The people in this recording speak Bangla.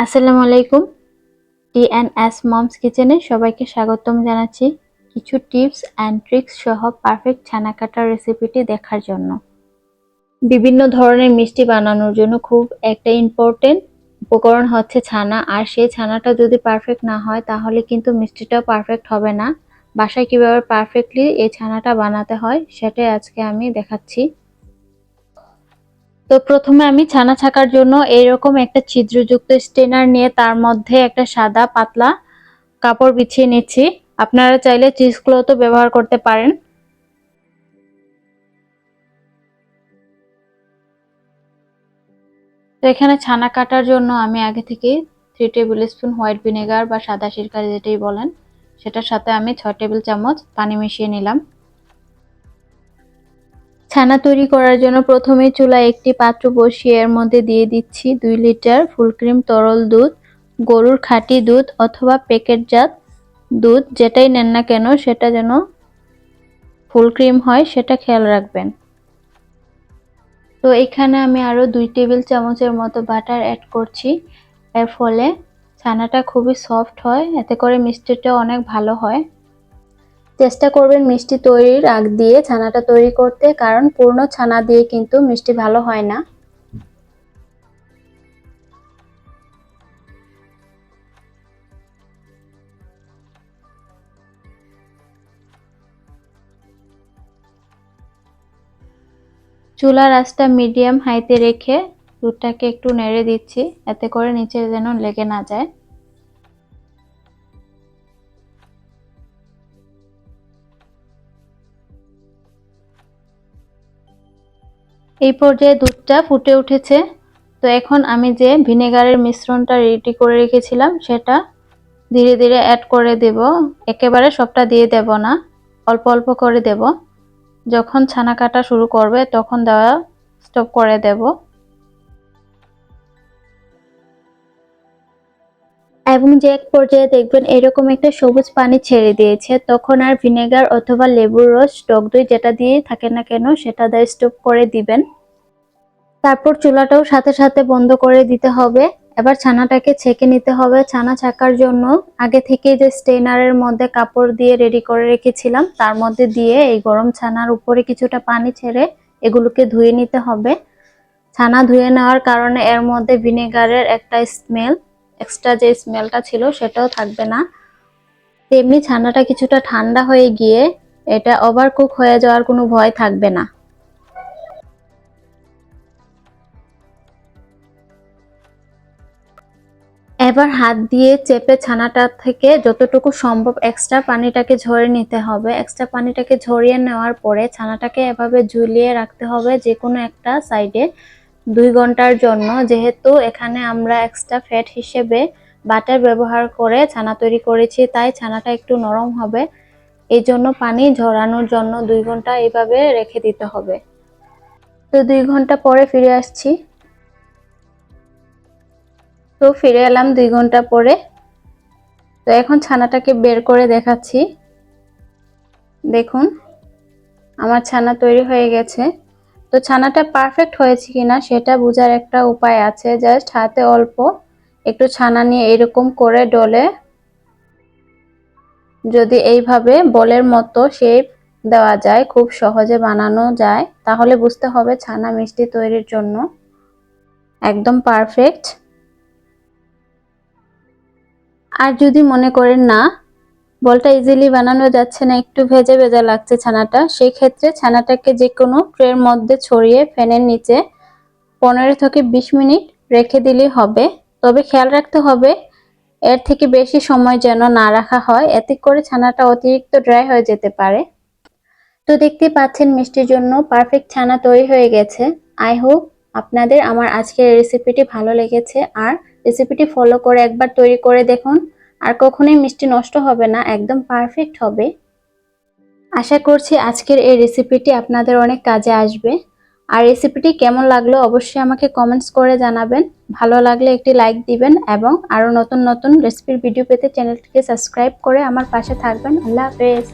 আসসালামু আলাইকুম। টি&এস মমস কিচেনে সবাইকে স্বাগতম জানাচ্ছি কিছু টিপস অ্যান্ড ট্রিক্স সহ পারফেক্ট ছানা কাটার রেসিপিটি দেখার জন্য। বিভিন্ন ধরনের মিষ্টি বানানোর জন্য খুব একটা ইম্পর্টেন্ট উপকরণ হচ্ছে ছানা, আর সেই ছানাটা যদি পারফেক্ট না হয় তাহলে কিন্তু মিষ্টিটাও পারফেক্ট হবে না। বাসায় কিভাবে পারফেক্টলি এই ছানাটা বানাতে হয় সেটাই আজকে আমি দেখাচ্ছি। তো প্রথমে আমি ছানা ছাকার জন্য এইরকম একটা ছিদ্রযুক্ত স্ট্রেনার নিয়ে তার মধ্যে একটা সাদা পাতলা কাপড় বিছিয়ে নিচ্ছি। আপনারা চাইলে চিজ ক্লথও ব্যবহার করতে পারেন। তো এখানে ছানা কাটার জন্য আমি আগে থেকে 3 টেবিল স্পুন হোয়াইট ভিনেগার বা সাদা সিরকা যেটাই বলেন সেটার সাথে আমি 6 টেবিল চামচ পানি মিশিয়ে নিলাম। ছানা তৈরি করার জন্য প্রথমে চুলায় একটি পাত্র বসিয়ে এর মধ্যে দিয়ে দিচ্ছি 2 লিটার ফুল ক্রিম তরল দুধ। গরুর খাঁটি দুধ অথবা প্যাকেটজাত দুধ যেটাই নেন না কেন সেটা যেন ফুল ক্রিম হয় সেটা খেয়াল রাখবেন। তো এখানে আমি আরো 2 টেবিল চামচের মতো বাটার অ্যাড করছি। এর ফলে ছানাটা খুবই সফট হয়, এতে করে মিষ্টিটা অনেক ভালো হয়। চেষ্টা করবেন মিষ্টি তৈরির আগ দিয়ে ছানাটা তৈরি করতে, কারণ পূর্ণ ছানা দিয়ে কিন্তু মিষ্টি ভালো হয় না। চুলার আঁচটা মিডিয়াম হাইতে রেখে দুধটাকে একটু নেড়ে দিচ্ছি, এতে করে নিচে যেন লেগে না যায়। এই পর্যায়ে দুধটা ফুটে উঠেছে। তো এখন আমি যে ভিনেগারের মিশ্রণটা রেডি করে রেখেছিলাম সেটা ধীরে ধীরে অ্যাড করে দেব। একেবারে সবটা দিয়ে দেব না, অল্প অল্প করে দেব। যখন ছানা কাটা শুরু করবে তখন দেওয়া স্টপ করে দেব। এবং যে এক পর্যায়ে দেখবেন এরকম একটা সবুজ পানি ছেড়ে দিয়েছে, তখন আর ভিনেগার অথবা লেবুর রস, টক দই যেটা দিয়ে থাকে না কেন সেটা দিয়ে স্টপ করে দিবেন। তারপর চুলাটাও সাথে সাথে বন্ধ করে দিতে হবে। এবার ছানাটাকে ছেঁকে নিতে হবে। ছানা ছাকার জন্য আগে থেকে যে স্ট্রেনারের মধ্যে কাপড় দিয়ে রেডি করে রেখেছিলাম তার মধ্যে দিয়ে এই গরম ছানার উপরে কিছুটা পানি ছেড়ে এগুলোকে ধুয়ে নিতে হবে। ছানা ধুয়ে নেওয়ার কারণে এর মধ্যে ভিনেগারের একটা স্মেল, এক্সট্রা যে স্মেলটা ছিল সেটাও থাকবে না। তেমনি ছানাটা কিছুটা ঠান্ডা হয়ে গিয়ে এটা ওভারকুক হয়ে যাওয়ার কোনো ভয় থাকবে না। এবার হাত দিয়ে চেপে ছানাটা থেকে যতটুকু সম্ভব এক্সট্রা পানিটাকে ঝরিয়ে নিতে হবে। এক্সট্রা পানিটাকে ঝরিয়ে নেওয়ার পরে ছানাটাকে এভাবে ঝুলিয়ে রাখতে হবে যে কোনো একটা সাইডে 2 ঘন্টার জন্য। যেহেতু এখানে আমরা এক্সট্রা ফ্যাট হিসেবে বাটার ব্যবহার করে ছানা তৈরি করেছি, তাই ছানাটা একটু নরম হবে। এই জন্য পানি ঝরানোর জন্য 2 ঘন্টা এইভাবে রেখে দিতে হবে। তো 2 ঘন্টা পরে ফিরে আসছি। তো ফিরে এলাম 2 ঘন্টা পরে। তো এখন ছানাটাকে বের করে দেখাচ্ছি। দেখুন আমার ছানা তৈরি হয়ে গেছে। তো ছানাটা পারফেক্ট হয়েছে কিনা সেটা বোঝার একটা উপায় আছে। জাস্ট হাতে অল্প একটু ছানা নিয়ে এরকম করে ডলে যদি এইভাবে বলের মতো শেপ দেওয়া যায়, খুব সহজে বানানো যায়, তাহলে বুঝতে হবে ছানা মিষ্টি তৈরির জন্য একদম পারফেক্ট। আর যদি মনে করেন না বলটা ইজিলি বানানো যাচ্ছে না, একটু ভেজা ভেজা লাগছে ছানাটা, সেই ক্ষেত্রে ছানাটাকে যে কোনো ট্রের মধ্যে ছড়িয়ে ফ্যানের নিচে 15 থেকে 20 মিনিট রেখে দিলেই হবে। তবে খেয়াল রাখতে হবে এর থেকে বেশি সময় যেন না রাখা হয়, এতে করে ছানাটা অতিরিক্ত ড্রাই হয়ে যেতে পারে। তো দেখতে পাচ্ছেন মিষ্টির জন্য পারফেক্ট ছানা তৈরি হয়ে গেছে। আই হোপ আপনাদের আমার আজকের রেসিপিটি ভালো লেগেছে, আর রেসিপিটি ফলো করে একবার তৈরি করে দেখুন। আর কখনোই মিষ্টি নষ্ট হবে না, একদম পারফেক্ট হবে। আশা করছি আজকের এই রেসিপিটি আপনাদের অনেক কাজে আসবে। আর রেসিপিটি কেমন লাগলো অবশ্যই আমাকে কমেন্টস করে জানাবেন। ভালো লাগলে একটি লাইক দিবেন এবং আরো নতুন নতুন রেসিপির ভিডিও পেতে চ্যানেলটিকে সাবস্ক্রাইব করে আমার পাশে থাকবেন। আল্লাহ হাফেজ।